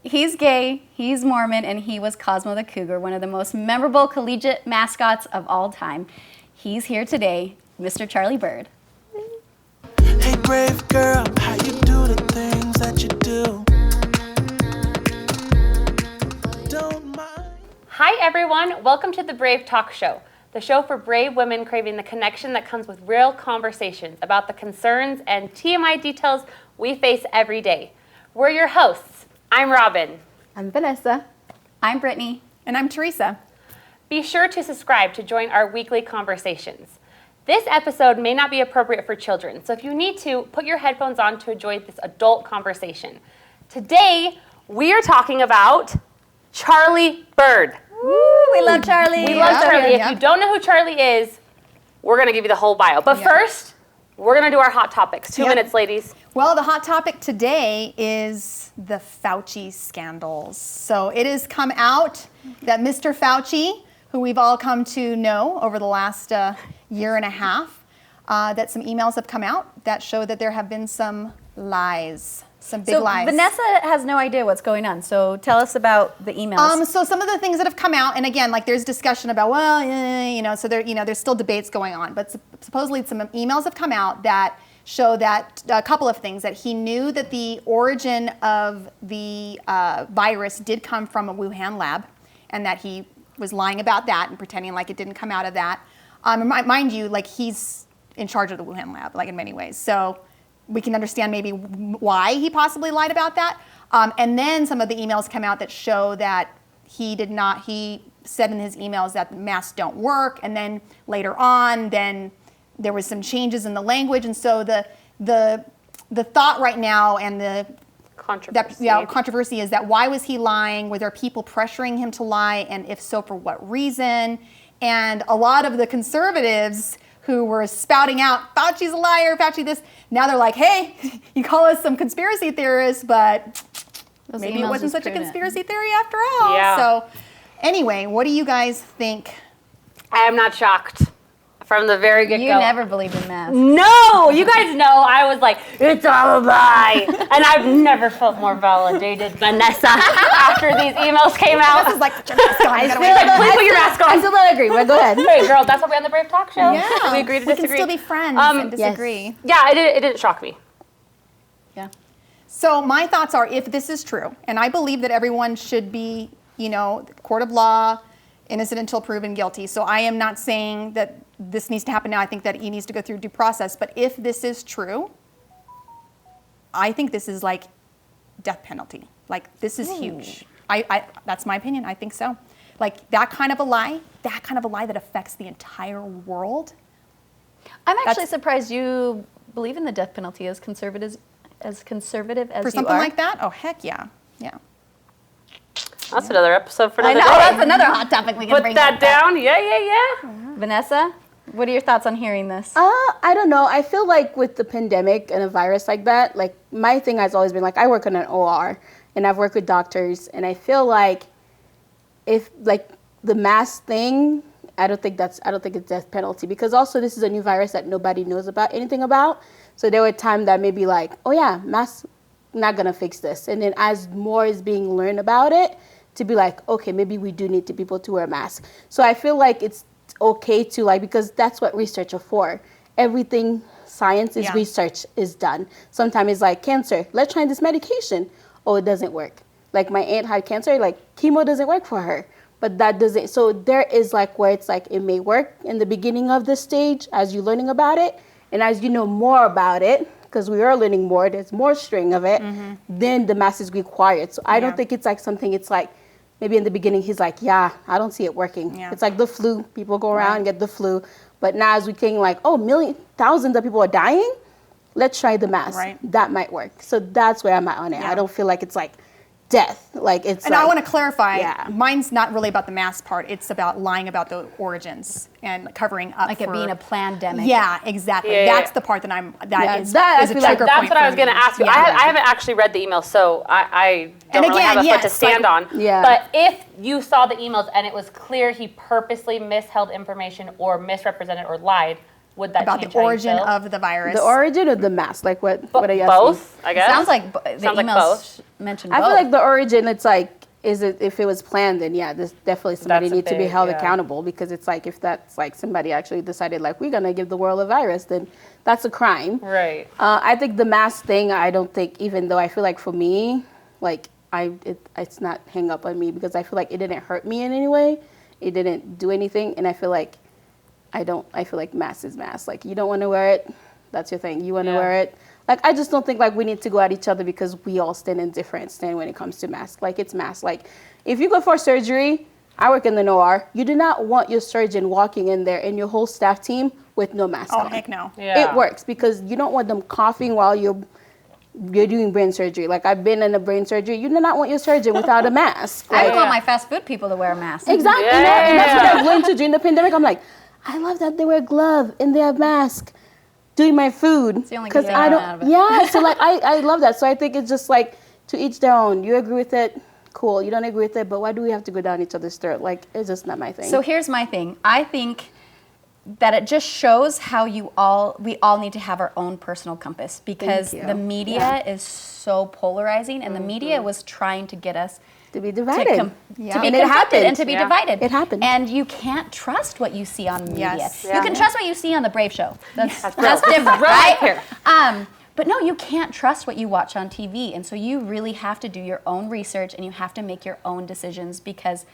He's gay, he's Mormon, and he was Cosmo the Cougar, one of the most memorable collegiate mascots of all time. He's here today, Mr. Charlie Bird. Hey, brave girl, how you do the things that you do? Don't mind. Hi everyone, welcome to the Brave Talk Show, the show for brave women craving the connection that comes with real conversations about the concerns and TMI details we face every day. We're your hosts. I'm Robin. I'm Vanessa. I'm Brittany. And I'm Teresa. Be sure to subscribe to join our weekly conversations. This episode may not be appropriate for children, so if you need to, put your headphones on to enjoy this adult conversation. Today, we are talking about Charlie Bird. Woo, we love Charlie. We love Charlie. If you don't know who Charlie is, we're going to give you the whole bio. But first, we're going to do our hot topics. 2 minutes, ladies. Well, the hot topic today is the Fouchy Scandals. So it has come out that Mr. Fauci, who we've all come to know over the last year and a half, that some emails have come out that show that there have been some lies, some big lies. Vanessa has no idea what's going on, so tell us about the emails. So some of the things that have come out, and again, like there's discussion about, well, so there, there's still debates going on, but supposedly some emails have come out that show that a couple of things, that he knew that the origin of the virus did come from a Wuhan lab, and that he was lying about that and pretending like it didn't come out of that. Mind you, like he's in charge of the Wuhan lab, like in many ways. So we can understand maybe why he possibly lied about that. And then some of the emails come out that show that he said in his emails that the masks don't work. And then later on, then there was some changes in the language. And so the thought right now and the controversy is that why was he lying? Were there people pressuring him to lie? And if so, for what reason? And a lot of the conservatives who were spouting out, Fauci's a liar, Fauci this, now they're like, hey, you call us some conspiracy theorists, but maybe it wasn't such a conspiracy theory after all. Yeah. So anyway, what do you guys think? I am not shocked from the very get-go. You never believed in masks. No, you guys know I was like, it's all a lie. And I've never felt more validated, Vanessa, after these emails came out. This is like, put your mask on. Please put your mask on. I still don't agree, but go ahead. Hey, girl, that's why we're on the Brave Talk Show. Yeah. We agree to disagree. We can still be friends and disagree. Yeah, it didn't shock me. Yeah. So my thoughts are, if this is true, and I believe that everyone should be, court of law, innocent until proven guilty. So I am not saying that this needs to happen now. I think that he needs to go through due process. But if this is true, I think this is like death penalty. Like this is huge. I that's my opinion. I think so. Like that kind of a lie that affects the entire world. I'm actually surprised you believe in the death penalty as conservative as For you are. something like that? Oh, heck yeah. Yeah. That's another episode for another I know, day. that's another hot topic we can Put bring that up. down. Yeah. Vanessa, what are your thoughts on hearing this? I don't know. I feel like with the pandemic and a virus like that, like my thing has always been like I work in an OR and I've worked with doctors, and I feel like if like the mask thing, I don't think it's death penalty, because also this is a new virus that nobody knows anything about. So there were times that maybe like, oh yeah, masks not gonna fix this, and then as more is being learned about it, to be like, okay, maybe we do need people to wear masks. So I feel like it's okay to like, because that's what research are for. Everything science is research is done. Sometimes it's like cancer, let's try this medication. Oh, it doesn't work. Like my aunt had cancer, like chemo doesn't work for her, but that doesn't. So there is like where it's like it may work in the beginning of the stage as you're learning about it, and as you know more about it, because we are learning more, there's more string of it, then the mask is required. So I don't think it's like something, it's like, maybe in the beginning he's like, yeah, I don't see it working. Yeah. It's like the flu. People go around and get the flu. But now as we think like, oh, thousands of people are dying, let's try the mask. Right. That might work. So that's where I'm at on it. Yeah. I don't feel like it's like death. Like it's and like, I want to clarify, mine's not really about the mask part. It's about lying about the origins and covering up like it being a pandemic. Yeah, exactly. That's the part that is a trigger point. That's what I was going to ask you. I haven't actually read the email, so I don't really have a foot to stand on. Yeah. But if you saw the emails and it was clear he purposely missheld information or misrepresented or lied, would that About change the how you origin feel? of the virus. The origin of the mask, like what are you asking? Both, I guess. Sounds like the Sounds like emails both. mentioned I both. feel like the origin, it's like, is it if it was planned, then yeah, there's definitely somebody That's a needs to be big, held yeah. accountable, because it's like if that's like somebody actually decided like we're gonna give the world a virus, then that's a crime. Right. I think the mask thing, I don't think, even though I feel like for me, like it's not hang up on me, because I feel like it didn't hurt me in any way. It didn't do anything, and I feel like mask is mask. Like you don't want to wear it, that's your thing. You want to Yeah. wear it. Like I just don't think like we need to go at each other because we all stand in different stand when it comes to mask. Like it's mask. Like if you go for surgery, I work in the OR. You do not want your surgeon walking in there and your whole staff team with no mask Oh, on. heck no. Yeah. It works because you don't want them coughing while you're doing brain surgery. Like I've been in a brain surgery. You do not want your surgeon without a mask. I Like, would want my fast food people to wear a mask. exactly. Yeah. And that's what I've learned to do in the pandemic. I'm like, I love that they wear gloves and they have mask doing my food. the only good thing I I don't. got out of it. Yeah. So like I love that. So I think it's just like to each their own. You agree with it, cool. You don't agree with it, but why do we have to go down each other's throat? Like it's just not my thing. So here's my thing. I think that it just shows how we all need to have our own personal compass, because Thank you. the media is so polarizing, and the media was trying to get us to be to, divided. to be And it conflicted happened. and to be Yeah. divided. It happened. And you can't trust what you see on media. Yes. You can trust what you see on the Brave Show. That's real. different, Real right? life here. But no, you can't trust what you watch on TV. And so you really have to do your own research, and you have to make your own decisions, because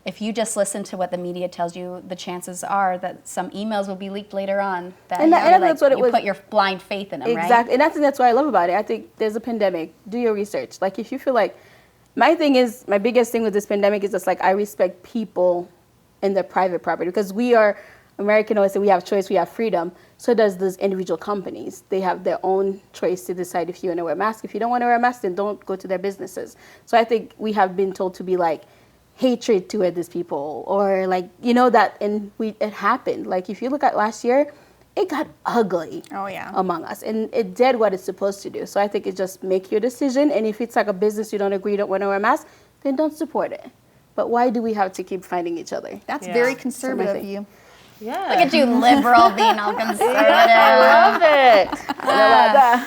if you just listen to what the media tells you, the chances are that some emails will be leaked later on. That And that's what it you was. put your blind faith in them, right? Exactly. And that's what I love about it. I think there's a pandemic. Do your research. Like if you feel like, my biggest thing with this pandemic is just like I respect people in their private property, because we are American, always say we have choice, we have freedom. So does those individual companies. They have their own choice to decide if you want to wear a mask. If you don't want to wear a mask, then don't go to their businesses. So I think we have been told to be like hatred toward these people, or like, that, and it happened. Like if you look at last year, it got ugly Oh, yeah. among us, and it did what it's supposed to do. So I think it just make your decision, and if it's like a business you don't agree, you don't want to wear a mask, then don't support it. But why do we have to keep fighting each other? That's Yeah. very So conservative my of you. Yeah. Look at you, liberal, being all conservative. I love it.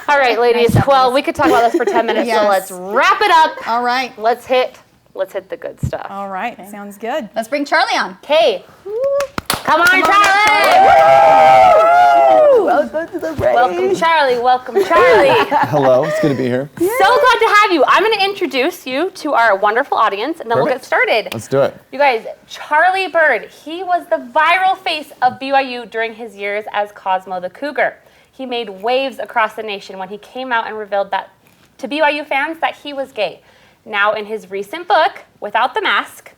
All right, ladies. Well, we could talk about this for 10 minutes, Yes. so let's wrap it up. All right. Let's hit the good stuff. All right. Sounds good. Let's bring Charlie on. Okay. Come on, Charlie. Welcome to the break. Welcome, Charlie. Welcome, Charlie. Hello, it's good to be here. So glad to have you. I'm going to introduce you to our wonderful audience, and then we'll get Perfect. started. Let's do it. You guys, Charlie Bird, he was the viral face of BYU during his years as Cosmo the Cougar. He made waves across the nation when he came out and revealed that to BYU fans that he was gay. Now, in his recent book, Without the Mask,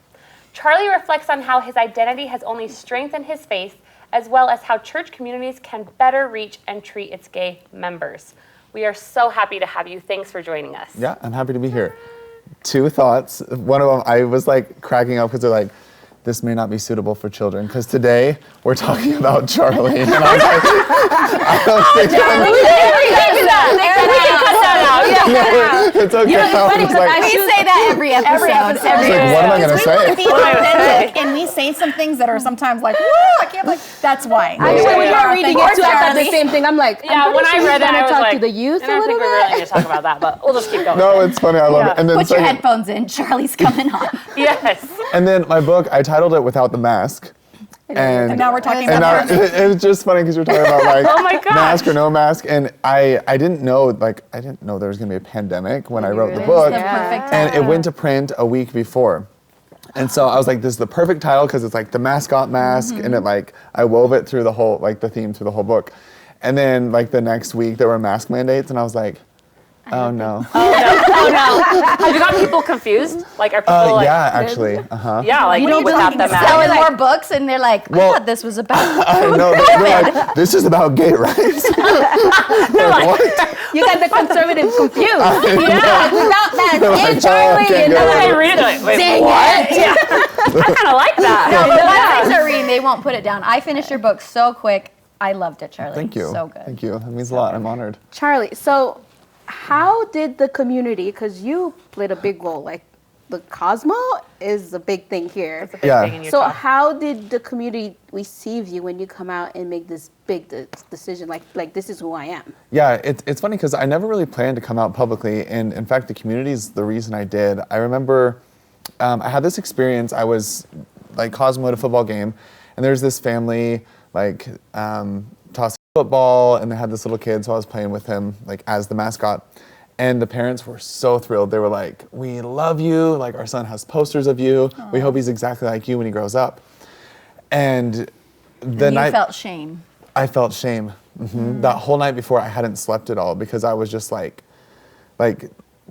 Charlie reflects on how his identity has only strengthened his faith, as well as how church communities can better reach and treat its gay members. We are so happy to have you. Thanks for joining us. Yeah, I'm happy to be here. Two thoughts. One of them, I was like cracking up because they're like, this may not be suitable for children, because today we're talking about Charlie. And I was like, I don't think it's okay. I was like, We say that every episode. I was like, what am I going to We want to say? be authentic, and we say some things that are sometimes like, whoa, I can't believe. That's why. Actually, when Yeah. you're reading Poor it too, I thought the Charlie. same thing. I'm like, Yeah, I'm when pretty I sure read he's it, gonna I was talk like, to the youth I a don't think little we're really bit. going to talk about that, but we'll just keep going. No, it's funny. I love Yeah. it. And then Put your second- headphones in. Charlie's coming on. Yes. And then my book, I titled it Without the Mask. And now we're talking and about now, it's just funny because you're talking about like Oh my gosh. mask or no mask, and I didn't know there was gonna be a pandemic when I wrote the book, The perfect time. and it went to print a week before. And so I was like, this is the perfect title because it's like the mascot mask, and it like I wove it through the whole the theme through the whole book. And then like the next week there were mask mandates, and I was like, oh no. Oh no. Have you gotten people confused? Like, are people like, Yeah, actually. yeah, like without the mask? Selling more books, and they're like, Well- I thought this was about. I know. They're like, this is about gay rights. Like, what? You got the conservatives confused. Yeah. Without mask, They're like, and oh, Charlie, can't and get And then it. I read it, like, wait, Dang what? Yeah. I kind of like that. No, but once they start reading, they won't put it down. I finished your book so quick. I loved it, Charlie. Thank you. So good. Thank you. That means a lot. I'm honored. Charlie, so how did the community, because you played a big role, like the Cosmo is a big thing here. It's a big Yeah. thing in So Utah. how did the community receive you when you come out and make this big decision, like this is who I am? Yeah, it's funny because I never really planned to come out publicly, and in fact, the community is the reason I did. I remember I had this experience. I was like Cosmo at a football game, and there's this family like tossing football, and they had this little kid, so I was playing with him like as the mascot. And the parents were so thrilled. They were like, "We love you. Like our son has posters of you. We hope he's exactly like you when he grows up." And the And night you felt shame. I felt shame. That whole night before, I hadn't slept at all because I was just like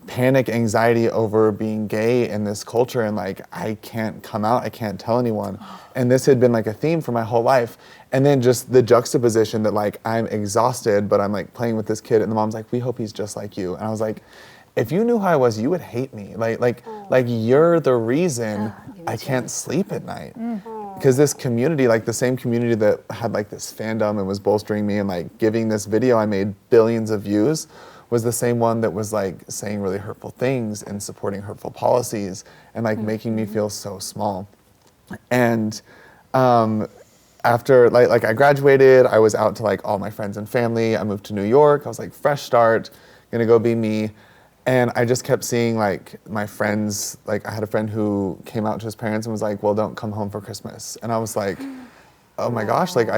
panic, anxiety over being gay in this culture, and like I can't come out, I can't tell anyone. And this had been like a theme for my whole life. And then just the juxtaposition that like I'm exhausted, but I'm like playing with this kid, and the mom's like, "We hope he's just like you." And I was like, if you knew who I was, you would hate me. Like you're the reason I can't sleep at night. Because this community, like the same community that had like this fandom and was bolstering me and like giving this video I made billions of views, was the same one that was like saying really hurtful things and supporting hurtful policies and like making me feel so small. And after like I graduated, I was out to like all my friends and family. I moved to New York. I was like, fresh start, gonna go be me. And I just kept seeing like my friends, like I had a friend who came out to his parents and was like, "Well, don't come home for Christmas." And I was like, oh my gosh, like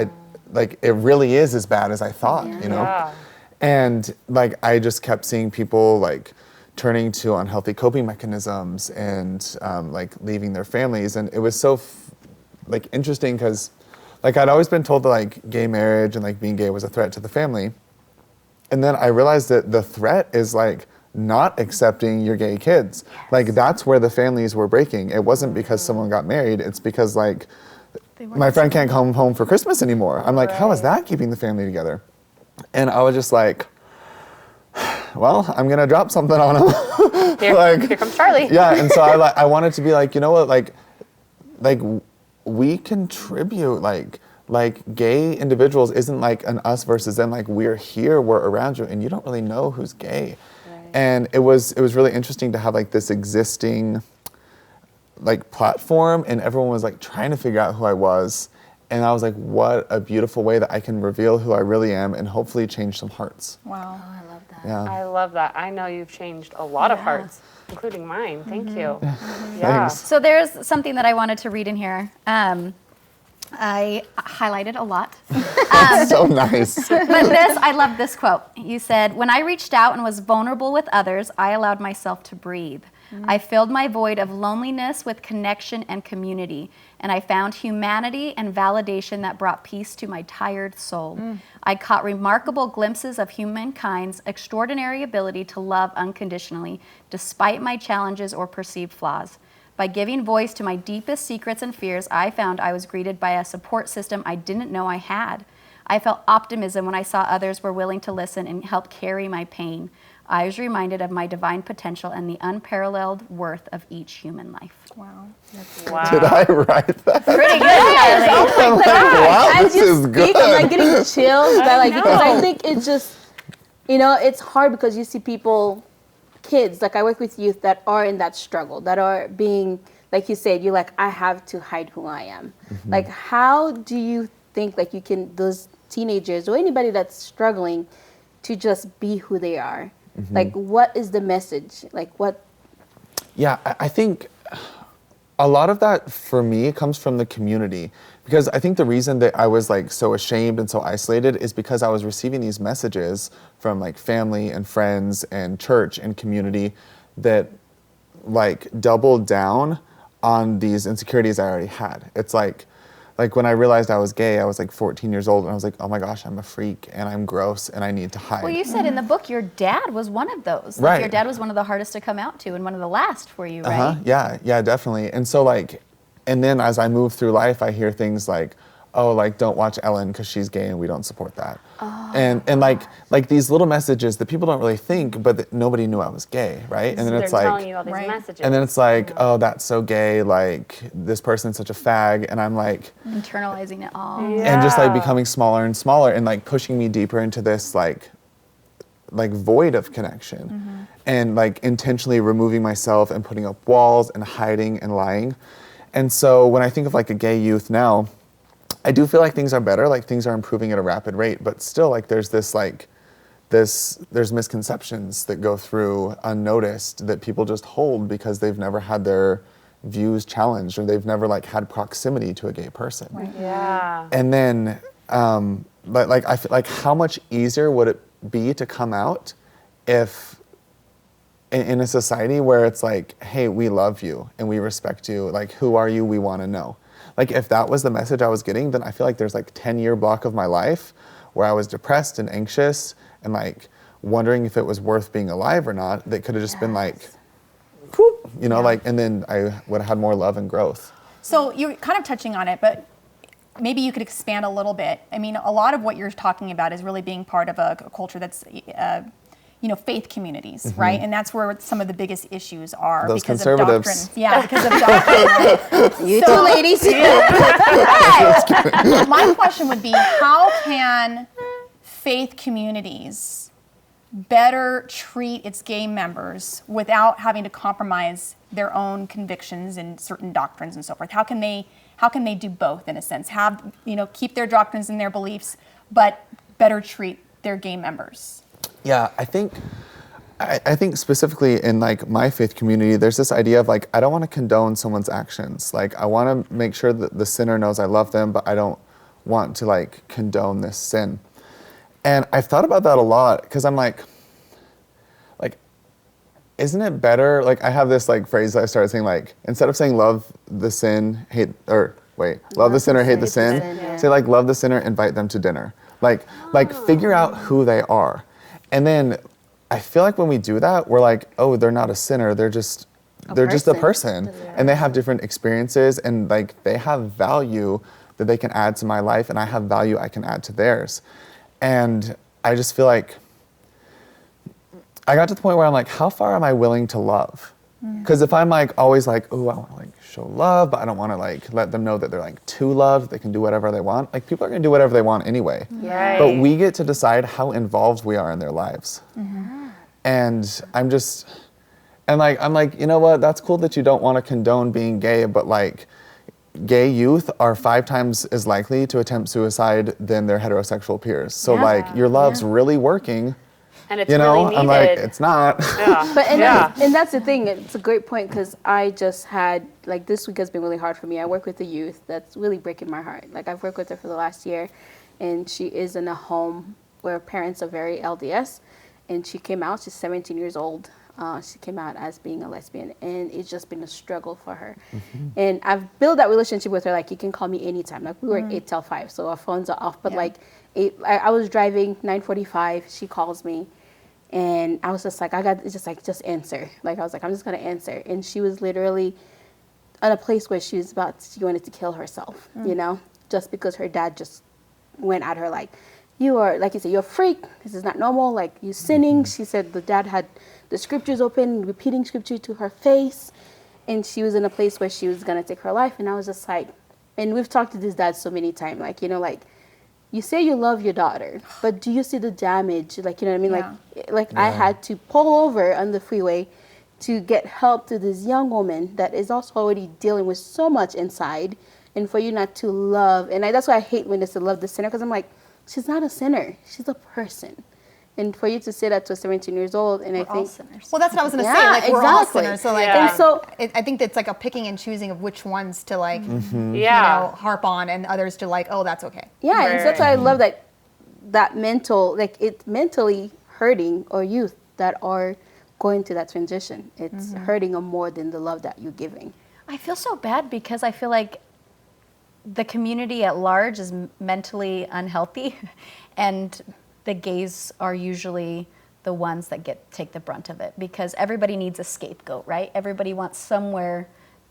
it really is as bad as I thought, you know? Yeah. And like I just kept seeing people like turning to unhealthy coping mechanisms and like leaving their families. And it was so like interesting because like I'd always been told that like gay marriage and like being gay was a threat to the family. And then I realized that the threat is like not accepting your gay kids. Like that's where the families were breaking. It wasn't because someone got married. It's because like my friend can't come home for Christmas anymore. I'm like, how is that keeping the family together? And I was just like, well, I'm gonna drop something on him. Here comes Charlie. Yeah, and so I wanted to be like, you know what, like we contribute, like gay individuals isn't like an us versus them, like we're here, we're around you, and you don't really know who's gay. And it was really interesting to have like this existing like platform, and everyone was like trying to figure out who I was. And I was like, what a beautiful way that I can reveal who I really am and hopefully change some hearts. Wow. I love that. Yeah. I love that. I know you've changed a lot of hearts, including mine. Thank you. Yeah. Thanks. So there's something that I wanted to read in here. I highlighted a lot. So nice. But this, I love this quote. You said, "When I reached out and was vulnerable with others, I allowed myself to breathe. I filled my void of loneliness with connection and community, and I found humanity and validation that brought peace to my tired soul. I caught remarkable glimpses of humankind's extraordinary ability to love unconditionally, despite my challenges or perceived flaws. By giving voice to my deepest secrets and fears, I found I was greeted by a support system I didn't know I had. I felt optimism when I saw others were willing to listen and help carry my pain. I was reminded of my divine potential and the unparalleled worth of each human life." Wow. Wow. Did I write that? Pretty good, Kylie. Wow, As this you is speak, good. I'm like getting the chills, but like because I know. think it's just, you know, it's hard because you see people, kids, like I work with youth that are in that struggle, that are being, like you said, you're like, I have to hide who I am. Like, how do you think like you can, those teenagers or anybody that's struggling to just be who they are? Like, what is the message? Like, what? Yeah, I think a lot of that for me comes from the community, because I think the reason that I was like so ashamed and so isolated is because I was receiving these messages from like family and friends and church and community that like doubled down on these insecurities I already had. It's like when I realized I was gay, I was like 14 years old, and I was like, oh my gosh, I'm a freak and I'm gross and I need to hide. Well, you said in the book your dad was one of those. Like, Right. your dad was one of the hardest to come out to and one of the last for you, right? Yeah, definitely. And so like, and then as I move through life, I hear things like, oh, like don't watch Ellen because she's gay and we don't support that. And like these little messages that people don't really think, but that nobody knew I was gay, right? And then They're it's telling like, you all these Right. messages. and then it's like, oh, that's so gay. Like this person's such a fag, and I'm like, Internalizing it all. and just like Yeah. becoming smaller and smaller, and like pushing me deeper into this like like void of connection and like intentionally removing myself and putting up walls and hiding and lying. And so when I think of like a gay youth now, I do feel like things are better, like things are improving at a rapid rate, but still like there's there's misconceptions that go through unnoticed that people just hold because they've never had their views challenged or they've never like had proximity to a gay person. Right. Yeah. And then, but like I feel like how much easier would it be to come out if in a society where it's like, hey, we love you and we respect you, like who are you, we want to know. Like if that was the message I was getting, then I feel like there's like 10-year block of my life where I was depressed and anxious and like wondering if it was worth being alive or not, that could have just been like, whoop, you know, like, and then I would have had more love and growth. So you're kind of touching on it, but maybe you could expand a little bit. I mean, a lot of what you're talking about is really being part of a culture that's, faith communities, right? And that's where some of the biggest issues are. Those because conservatives. of doctrine. Yeah, because of doctrine. Right? You two ladies. My question would be, how can faith communities better treat its gay members without having to compromise their own convictions and certain doctrines and so forth? How can they do both in a sense? Keep their doctrines and their beliefs, but better treat their gay members? Yeah, I think specifically in like my faith community, there's this idea of like, I don't want to condone someone's actions. Like I want to make sure that the sinner knows I love them, but I don't want to like condone this sin. And I've thought about that a lot because I'm like, isn't it better? Like I have this like phrase that I started saying like, instead of saying love the sin, love the sinner, hate the sin, say like love the sinner, invite them to dinner. Like figure out who they are. And then I feel like when we do that, we're like, oh, they're not a sinner, they're just a person. And they have different experiences and like they have value that they can add to my life and I have value I can add to theirs. And I just feel like I got to the point where I'm like, how far am I willing to love? Because if I'm like always like, oh, I want to like show love, but I don't want to like let them know that they're like too loved, they can do whatever they want. Like people are gonna do whatever they want anyway. Right. But we get to decide how involved we are in their lives. And I'm like, you know what? That's cool that you don't want to condone being gay, but like gay youth are 5 times as likely to attempt suicide than their heterosexual peers. So like your love's really working. And it's really needed. I'm like, it's not. Yeah. But and that's the thing. It's a great point because I just had like this week has been really hard for me. I work with the youth. That's really breaking my heart. Like I've worked with her for the last year, and she is in a home where parents are very LDS, and she came out. She's 17 years old. She came out as being a lesbian, and it's just been a struggle for her. And I've built that relationship with her. Like you can call me anytime. Like we work 8 till 5, so our phones are off. But like I was driving 9:45. She calls me. And I was just like, just answer. Like, I was like, I'm just going to answer. And she was literally at a place where she wanted to kill herself, just because her dad just went at her like, you are, like you said, you're a freak. This is not normal. Like, you sinning. She said the dad had the scriptures open, repeating scripture to her face. And she was in a place where she was going to take her life. And I was just like, and we've talked to this dad so many times, like, you say you love your daughter, but do you see the damage? Like, you know what I mean? Yeah. Like I had to pull over on the freeway to get help to this young woman that is also already dealing with so much inside, and for you not to love. And that's why I hate when they say love the sinner, because I'm like, she's not a sinner. She's a person. And for you to say that to 17 years old, and I think, well, that's what I was going to say. Yeah, Like we're all exactly. sinners. So like, Yeah. and so I think that's like a picking and choosing of which ones to like, harp on, and others to like, oh, that's okay. yeah, and so that's why I love that mental, like it's mentally hurting our youth that are going through that transition. It's hurting them more than the love that you're giving. I feel so bad because I feel like the community at large is mentally unhealthy, and the gays are usually the ones that take the brunt of it because everybody needs a scapegoat, right? Everybody wants somewhere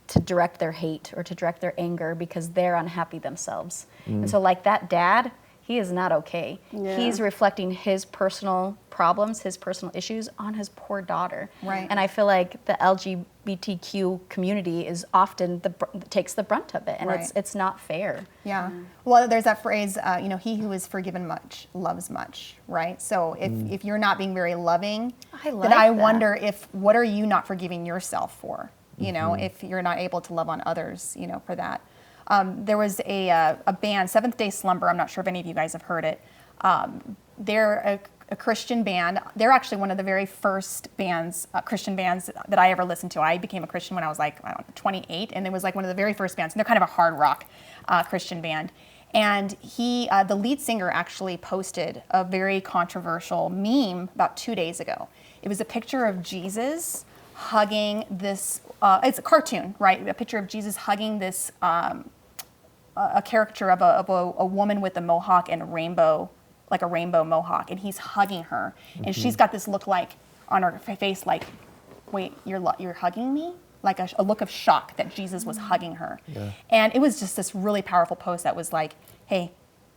to direct their hate or to direct their anger because they're unhappy themselves. And so like that dad, he is not okay. Yeah. He's reflecting his personal problems, his personal issues on his poor daughter. Right. And I feel like the LGBTQ community is often takes the brunt of it, and Right. it's not fair. Yeah. Well, there's that phrase, he who is forgiven much loves much, right? So if you're not being very loving, I like then I that. wonder what are you not forgiving yourself for? If you're not able to love on others, for that. There was a band, Seventh Day Slumber. I'm not sure if any of you guys have heard it. They're a Christian band. They're actually one of the very first bands, Christian bands that I ever listened to. I became a Christian when I was 28, and it was one of the very first bands. And they're kind of a hard rock Christian band. And the lead singer actually posted a very controversial meme about 2 days ago. It was a picture of Jesus hugging this, it's a cartoon, right? A picture of Jesus hugging this, a caricature of a woman with a mohawk and a rainbow mohawk, and he's hugging her, and she's got this look on her face wait, you're hugging me? A look of shock that Jesus was hugging her. Yeah. And it was just this really powerful post that was hey,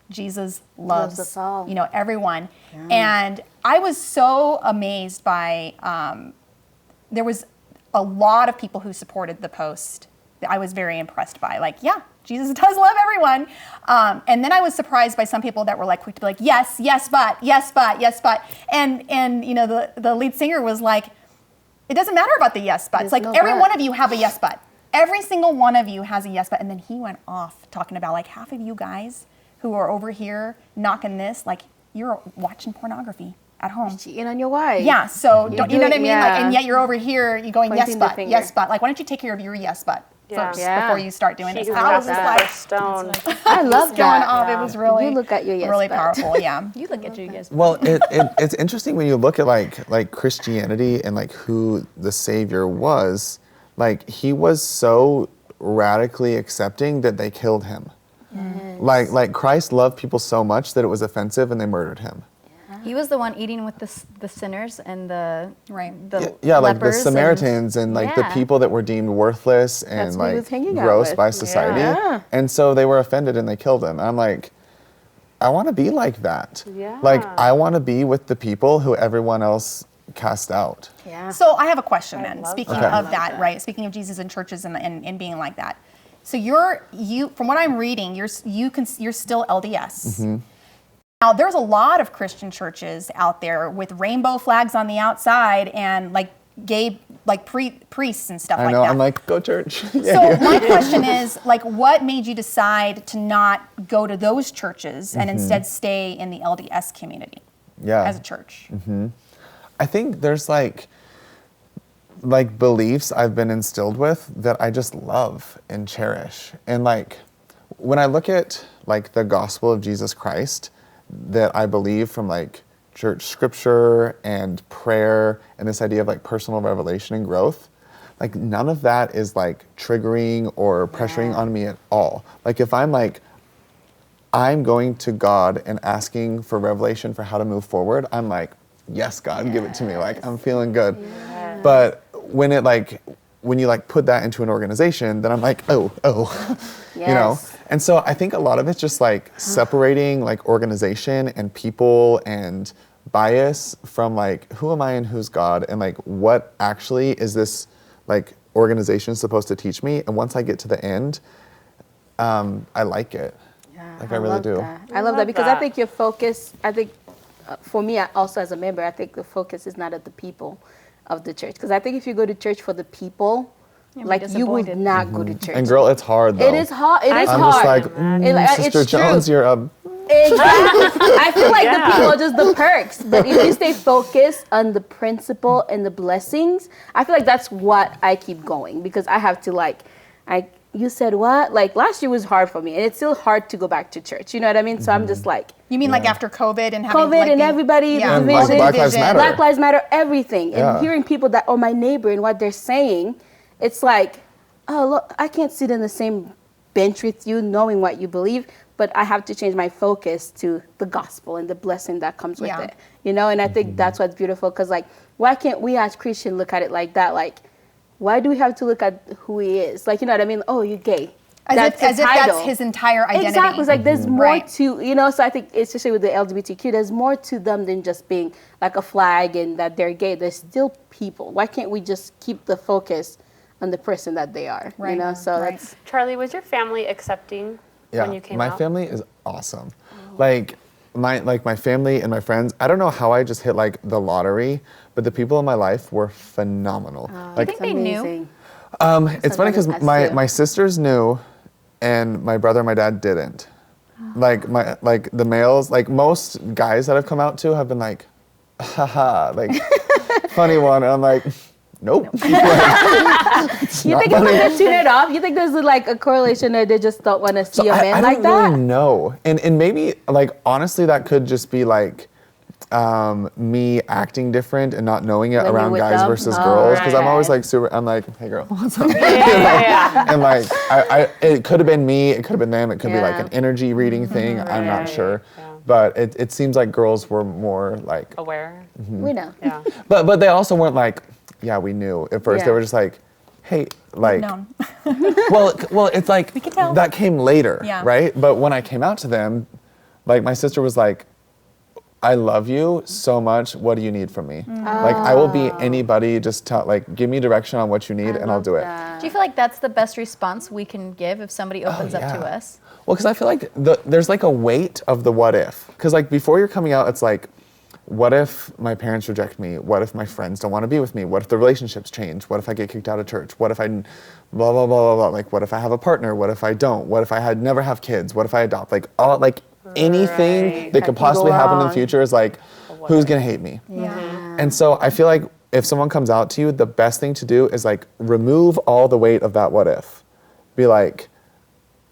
Jesus loves us all. Everyone. Yeah. And I was so amazed by, there was a lot of people who supported the post that I was very impressed by. Yeah, Jesus does love everyone. And then I was surprised by some people that were quick to be yes, yes, but, yes, but, yes, but. And the lead singer was it doesn't matter about the yes, but. It's every one of you have a yes, but. Every single one of you has a yes, but. And then he went off talking about half of you guys who are over here knocking this, you're watching pornorography at home. Cheating on your wife. Yeah, so you know what I mean? Yeah. And yet you're over here, you're going, Pointing yes, but, yes, but. Why don't you take care of your yes, but first before you start doing this? I was just stone. I love that. going off. It was really, You look at your yes, really but. powerful. Yeah. You look at you guys. Well, it's interesting when you look at like Christianity and who the Savior was. He was so radically accepting that they killed him. Yes. Like Christ loved people so much that it was offensive and they murdered him. He was the one eating with the sinners and the Yeah, like the lepers Samaritans and the people that were deemed worthless and That's who he was hanging out gross with. by society. Yeah. And so they were offended and they killed him. And I'm I want to be like that. Yeah. I want to be with the people who everyone else cast out. Yeah. So I have a question then, love speaking that. of that, right? Speaking of Jesus in churches and being like that. So you from what I'm reading, you're still LDS. Mm-hmm. Now there's a lot of Christian churches out there with rainbow flags on the outside and gay priests and stuff I like know, that. I'm go church. So my question is, what made you decide to not go to those churches and instead stay in the LDS community as a church? Mm-hmm. I think there's beliefs I've been instilled with that I just love and cherish. And when I look at the gospel of Jesus Christ that I believe from church scripture and prayer and this idea of personal revelation and growth, none of that is triggering or pressuring on me at all. If I'm going to God and asking for revelation for how to move forward, I'm yes, God, give it to me. I'm feeling good. Yes. But when when you put that into an organization, then I'm oh, Yes. And so I think a lot of it's just separating organization and people and bias from who am I and who's God and what actually is this organization supposed to teach me. And once I get to the end, I like it. Yeah, I really do. I love that because I think your focus, for me also as a member, I think the focus is not at the people of the church. Because I think if you go to church for the people, you would not go to church. And girl, it's hard though. It is hard. I'm hard. just Sister it's Jones, true. you're Exactly. I feel the people are just the perks. But if you stay focused on the principle and the blessings, I feel that's what I keep going because I have to you said what? Last year was hard for me, and it's still hard to go back to church. You know what I mean? So I'm just You mean after COVID and having and everybody, the And division, Black Lives Matter. Black Lives Matter, everything, Yeah. and hearing people that are my neighbor and what they're saying, it's oh look, I can't sit in the same bench with you, knowing what you believe, but I have to change my focus to the gospel and the blessing that comes with it. And I think that's what's beautiful because why can't we as Christians look at it like that? Why do we have to look at who he is? You know what I mean? Oh, you're gay. As if that's his entire identity. Exactly. It's there's more Right. to, so I think especially with the LGBTQ, there's more to them than just being a flag and that they're gay. They're still people. Why can't we just keep the focus on the person that they are. Right. You know, so Right. that's Charlie, was your family accepting when you came my out? family is awesome. Like my family and my friends, I don't know how I just hit like the lottery, but the people in my life were phenomenal. Like think they knew? amazing. it's funny because brother has my too. sisters knew, and my brother and my dad didn't. Like the males, like most guys that I've come out to have been like, haha, like funny one. And I'm like, nope. You think if they tune it off? You think there's like a correlation that they just don't want to see a man I like don't that? really know. And maybe like honestly that could just be like me acting different and not knowing it When you're around with guys them? versus Oh, girls because I'm always right. like I'm like, hey girl, what's up? Yeah. And like it could have been me, it could have been them, it could be like Yeah. an energy reading thing. I'm not Right. sure. Yeah. But it seems like girls were more like Aware. We know. Yeah. but they also weren't like, yeah, we knew at first. They Yeah. were just like, hey, like No. well, it's like could tell. that came later, Yeah. right? But when I came out to them, like my sister was like, I love you so much. What do you need from me? Like I will be anybody. Just give me direction on what you need, and I'll do it. Do you feel like that's the best response we can give if somebody opens up to yeah. us? Well, because I feel like there's like a weight of the what if. Because like before you're coming out, it's like, what if my parents reject me? What if my friends don't want to be with me? What if the relationships change? What if I get kicked out of church? What if I blah, blah, blah, blah, blah. Like, what if I have a partner? What if I don't? What if I never have kids? What if I adopt? Like, anything Right. that could possibly go happen in the wrong. future is like, who's going to hate me? Yeah. And so I feel like if someone comes out to you, the best thing to do is like remove all the weight of that what if. Be like,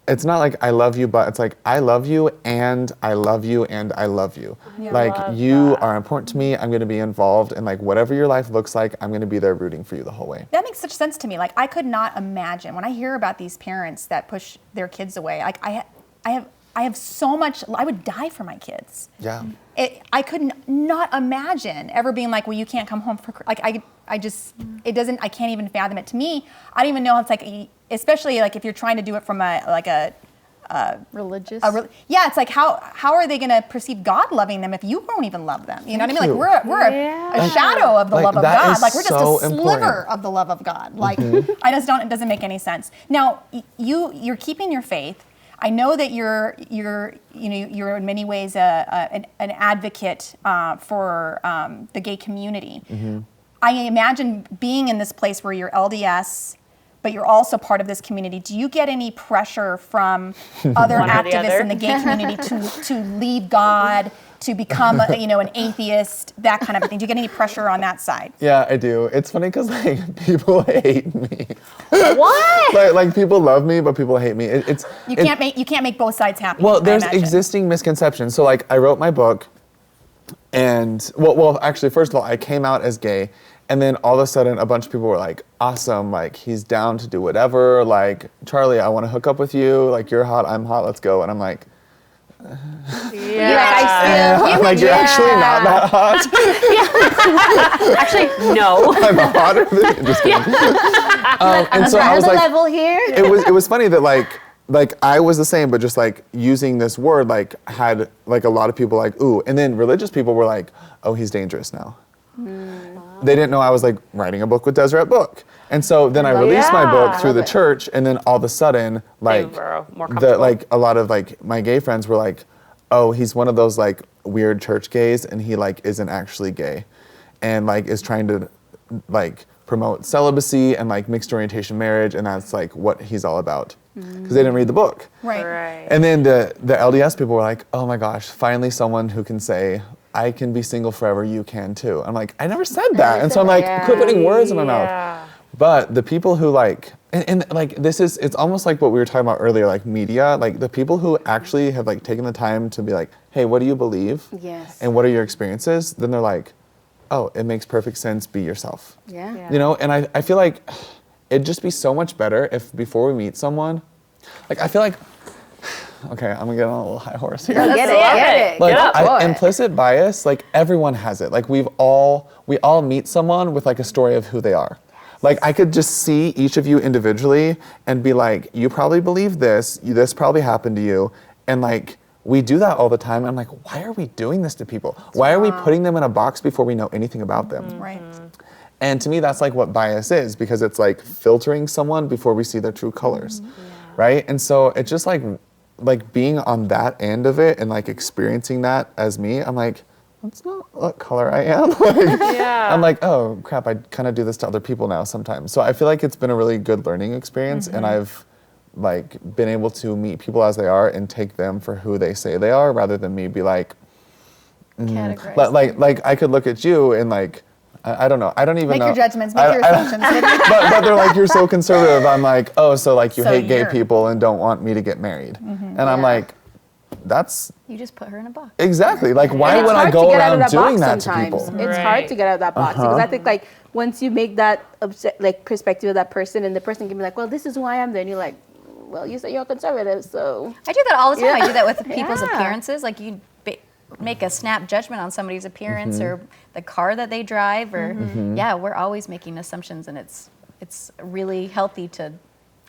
it's not like I love you, but it's like I love you and I love you and I love you. Like love you that. are important to me. I'm going to be involved in like whatever your life looks like. I'm going to be there rooting for you the whole way. That makes such sense to me. Like I could not imagine when I hear about these parents that push their kids away. Like I have so much. I would die for my kids. Yeah. I could not imagine ever being like, well, you can't come home for like I just it doesn't. I can't even fathom it. To me, I don't even know how it's like, especially like if you're trying to do it from a Religious? yeah, it's like how are they going to perceive God loving them if you won't even love them? You know what I mean? Thank Like you. we're a shadow of the Like, love of that God. is Like we're just so a sliver important. of the love of God. Like I just don't. It doesn't make any sense. Now you're keeping your faith. I know that you're in many ways an advocate for the gay community. I imagine being in this place where you're LDS, but you're also part of this community. Do you get any pressure from other One or the activists other. in the gay community to leave God, to become an atheist, that kind of thing? Do you get any pressure on that side? Yeah, I do. It's funny because like people hate me. What? like people love me, but people hate me. You can't make both sides happy. Well, I there's imagine. existing misconceptions. So like I wrote my book, and well, actually, first of all, I came out as gay, and then all of a sudden, a bunch of people were like, "Awesome! Like he's down to do whatever. Like Charlie, I want to hook up with you. Like you're hot, I'm hot. Let's go." And I'm like, Yeah. I'm like, you're actually not that hot. Actually, no. I'm hotter than you. Just kidding. And so I was Another like, level here. it was funny that like I was the same, but just like using this word like had like a lot of people like, ooh, and then religious people were like, oh, he's dangerous now. They didn't know I was like writing a book with Deseret Book. And so then I released my book through the church, and then all of a sudden, like were more comfortable. a lot of like my gay friends were like, oh, he's one of those like weird church gays, and he like isn't actually gay, and like is trying to like promote celibacy and like mixed orientation marriage, and that's like what he's all about, because they didn't read the book. Right. Right. And then the LDS people were like, oh my gosh, finally someone who can say, I can be single forever, you can too. I'm like, I never said that. And so I'm like, quit putting words in my mouth. But the people who like, and like it's almost like what we were talking about earlier, like media, like the people who actually have like taken the time to be like, hey, what do you believe? Yes. And what are your experiences? Then they're like, oh, it makes perfect sense, be yourself. Yeah. You know, and I feel like it'd just be so much better if before we meet someone, like I feel like, okay, I'm gonna get on a little high horse here. Get it. Like Get up. implicit bias, like everyone has it. Like we all meet someone with like a story of who they are. Like I could just see each of you individually and be like, you probably believe this, this probably happened to you, and like we do that all the time. And I'm like, why are we doing this to people? Why are we putting them in a box before we know anything about them? Right. And to me, that's like what bias is, because it's like filtering someone before we see their true colors, right? And so it's just like being on that end of it and like experiencing that as me, I'm like, that's not what color I am. I'm like, oh crap, I kind of do this to other people now sometimes. So I feel like it's been a really good learning experience, and I've like been able to meet people as they are and take them for who they say they are, rather than me be like, Categorize. like I could look at you and like, I don't know. I don't even Make know. your judgments, make your assumptions. but they're like, you're so conservative. I'm like, oh, so like you So hate gay you're- people and don't want me to get married. And I'm like, that's You just put her in a box. exactly. Like, why And it's would I hard to go get out of around that box doing that to sometimes. people? It's Right. hard to get out of that box because I think like once you make that like perspective of that person, and the person can be like, well, this is who I am, then you're like, well, you say you're conservative, so I do that all the time. Yeah. I do that with people's Yeah. appearances. Like you make a snap judgment on somebody's appearance or the car that they drive, or yeah, we're always making assumptions, and it's really healthy to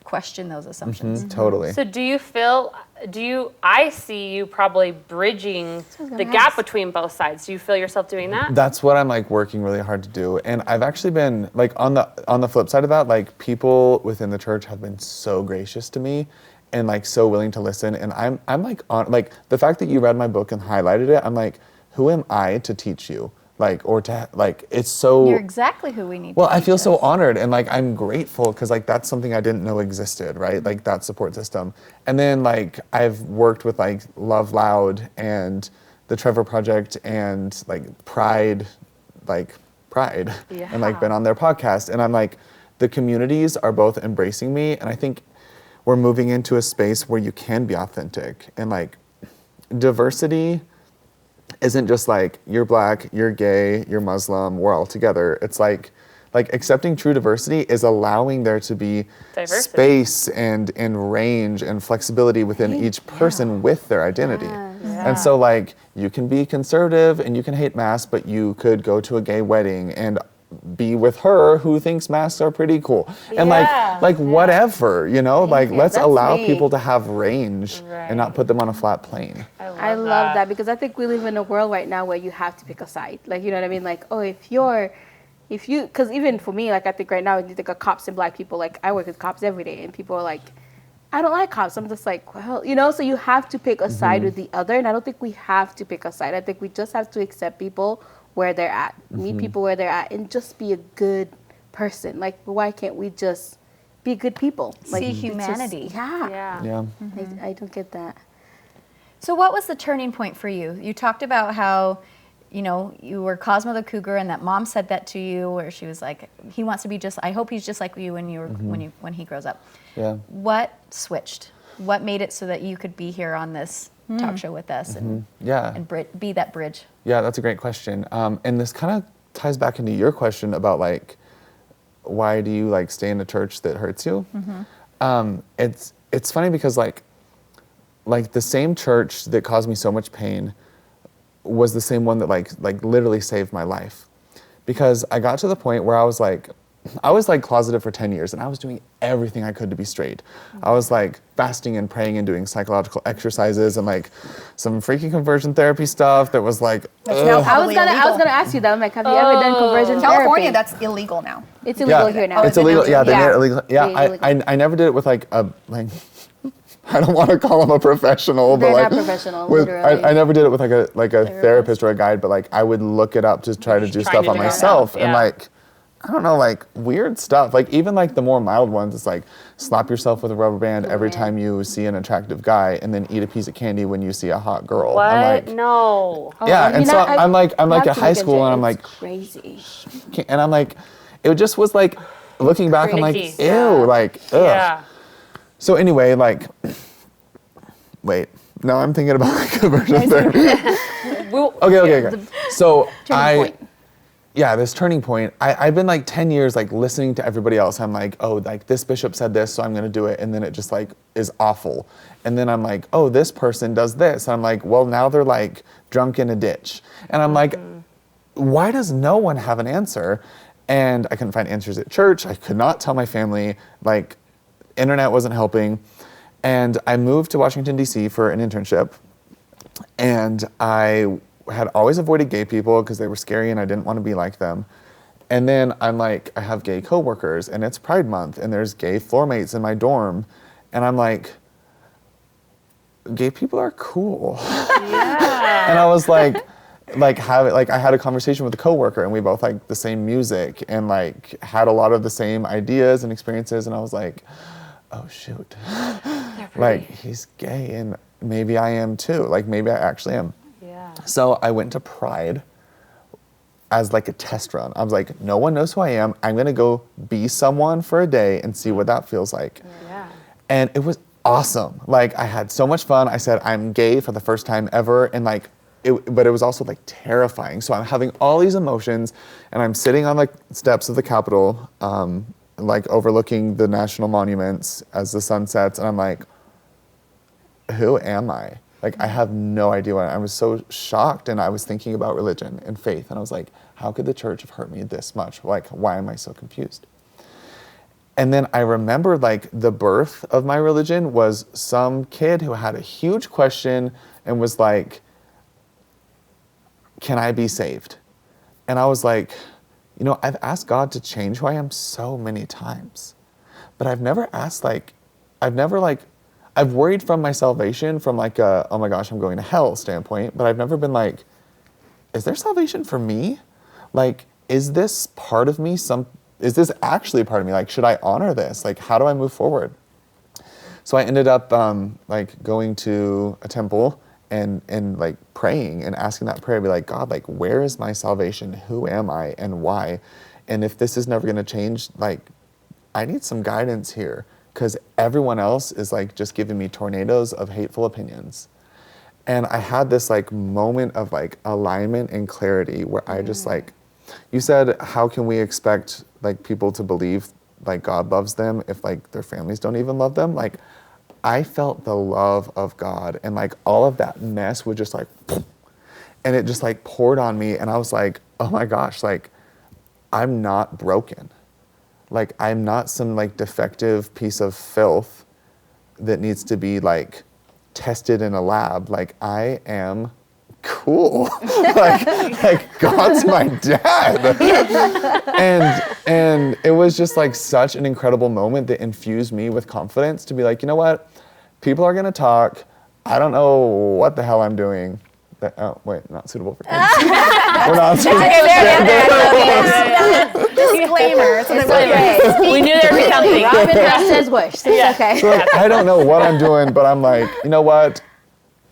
question those assumptions. Totally. So I see you probably bridging the gap between both sides. Do you feel yourself doing that? That's what I'm like working really hard to do. And I've actually been like on the flip side of that, like people within the church have been so gracious to me and like so willing to listen. And I'm like on like the fact that you read my book and highlighted it, I'm like, who am I to teach you? Like, or to like, it's so You're exactly who we need. well, to I teach feel so us. honored, and like I'm grateful, because like that's something I didn't know existed, right? Like that support system. And then like I've worked with like Love Loud and the Trevor Project and like Pride, and like been on their podcast. And I'm like, the communities are both embracing me, and I think we're moving into a space where you can be authentic, and like diversity isn't just like you're black, you're gay, you're Muslim, we're all together. It's like accepting true diversity is allowing there to be Diversity. space and range and flexibility within each person with their identity. And so like you can be conservative and you can hate masks, but you could go to a gay wedding and be with her who thinks masks are pretty cool. And like whatever, you know, like let's That's allow me. people to have range and not put them on a flat plane. I love that because I think we live in a world right now where you have to pick a side. Like, you know what I mean? Like, oh, if you, because even for me, like I think right now, you think of cops and black people, like I work with cops every day and people are like, I don't like cops. I'm just like, well, you know, so you have to pick a side with the other. And I don't think we have to pick a side. I think we just have to accept people where they're at, meet people where they're at, and just be a good person. Like, why can't we just be good people? Like, See it's just- humanity. Yeah. I don't get that. So what was the turning point for you? You talked about how, you know, you were Cosmo the Cougar, and that mom said that to you, where she was like, he wants to be just, I hope he's just like you when you were, when he grows up. Yeah. What switched? What made it so that you could be here on this talk show with us and be that bridge? Yeah, that's a great question. And this kind of ties back into your question about like, why do you like stay in a church that hurts you? It's funny because like the same church that caused me so much pain was the same one that like literally saved my life. Because I got to the point where I was like closeted for 10 years and I was doing everything I could to be straight. I was like fasting and praying and doing psychological exercises and like some freaky conversion therapy stuff that was like, now I was gonna ask you that. I'm like, have you ever done conversion California, therapy? that's illegal now. It's illegal here now. It's illegal. Yeah, they made it illegal. Yeah, Yeah, illegal. I never did it with like a like. I don't want to call them a professional, They're but like not professional, with, literally. I never did it with like a therapist or a guide, but like I would look it up to try to do Trying stuff to on do it myself, yourself, and yeah. like I don't know, like weird stuff. Like even like the more mild ones, it's like slap yourself with a rubber band every time you see an attractive guy, and then eat a piece of candy when you see a hot girl. What? I'm like, No. yeah, I and mean, so I- I'm like not at to high make a school, and I'm joke, like, it's crazy. and I'm like, it just was like looking back, I'm like, Crazy. ew, Yeah. like ugh. Yeah. So anyway, like, wait, now I'm thinking about like conversion therapy. Okay. So this turning point, I've been like 10 years like listening to everybody else. I'm like, oh, like this bishop said this, so I'm gonna do it. And then it just like is awful. And then I'm like, oh, this person does this. And I'm like, well, now they're like drunk in a ditch. And I'm like, why does no one have an answer? And I couldn't find answers at church. I could not tell my family, like internet wasn't helping. And I moved to Washington, D.C. for an internship. And I had always avoided gay people because they were scary and I didn't want to be like them. And then I'm like, I have gay coworkers, and it's Pride Month, and there's gay floor mates in my dorm, and I'm like, gay people are cool. Yeah. And I was like I had a conversation with a coworker, and we both liked the same music, and like had a lot of the same ideas and experiences, and I was like, oh shoot, like he's gay, and maybe I am too. Like maybe I actually am. Yeah. So I went to Pride as like a test run. I was like, no one knows who I am. I'm gonna go be someone for a day and see what that feels like. Yeah. And it was awesome. Like I had so much fun. I said I'm gay for the first time ever, and like, but it was also like terrifying. So I'm having all these emotions, and I'm sitting on like steps of the Capitol, like overlooking the national monuments as the sun sets, and I'm like, who am I? Like I have no idea what I was so shocked, and I was thinking about religion and faith, and I was like, how could the church have hurt me this much? Like, why am I so confused? And then I remember like the birth of my religion was some kid who had a huge question and was like, can I be saved? And I was like, you know, I've asked God to change who I am so many times, but I've never asked I've worried from my salvation from like a, oh my gosh, I'm going to hell standpoint, but I've never been like, is there salvation for me? Like, is this part of me? Is this actually a part of me? Like, should I honor this? Like, how do I move forward? So I ended up like going to a temple and like praying and asking that prayer, be like, God, like, where is my salvation? Who am I and why? And if this is never gonna change, like, I need some guidance here, because everyone else is like just giving me tornadoes of hateful opinions. And I had this like moment of like alignment and clarity where I just like, you said, how can we expect like people to believe like God loves them if like their families don't even love them? Like I felt the love of God, and like all of that mess would just like, and it just like poured on me, and I was like, oh my gosh, like I'm not broken. Like I'm not some like defective piece of filth that needs to be like tested in a lab. Like I am cool. like God's my dad. and it was just like such an incredible moment that infused me with confidence to be like, you know what? People are gonna talk. I don't know what the hell I'm doing. Oh, wait, not suitable for kids. We're not suitable. Disclaimer. So that We knew there would be something. Robin has his wish. It's okay. So like, I don't know what I'm doing, but I'm like, you know what?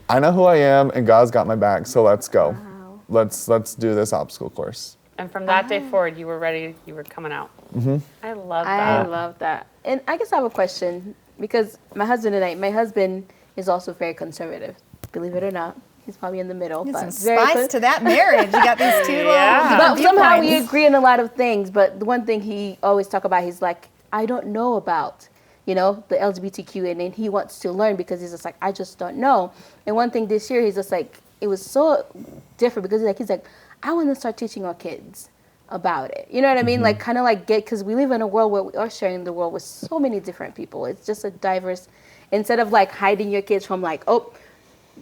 I know who I am, and God's got my back. So let's go. Wow. Let's do this obstacle course. And from that day forward, you were ready. You were coming out. Mm-hmm. I love that. I love that. And I guess I have a question, because my husband is also very conservative, believe it or not. He's probably in the middle. There's But some spice to that marriage. You got these two But little somehow we viewpoints. agree on a lot of things. But the one thing he always talk about, he's like, I don't know about, the LGBTQ, and then he wants to learn because he's just like, I just don't know. And one thing this year, he's just like, it was so different because he's like, I want to start teaching our kids about it. You know what I mean? Like kind of like because we live in a world where we are sharing the world with so many different people. It's just a diverse, instead of like hiding your kids from like, oh,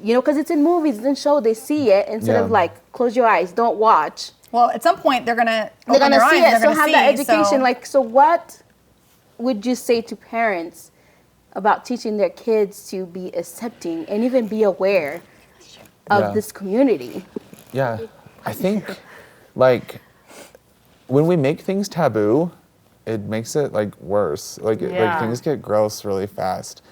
because it's in movies, it's in shows, they see it, instead of like, close your eyes, don't watch. Well, at some point they're gonna They're open gonna their see eyes, it. they're So gonna have that education. So. So what would you say to parents about teaching their kids to be accepting and even be aware of this community? Yeah, I think like when we make things taboo, it makes it like worse. Like things get gross really fast.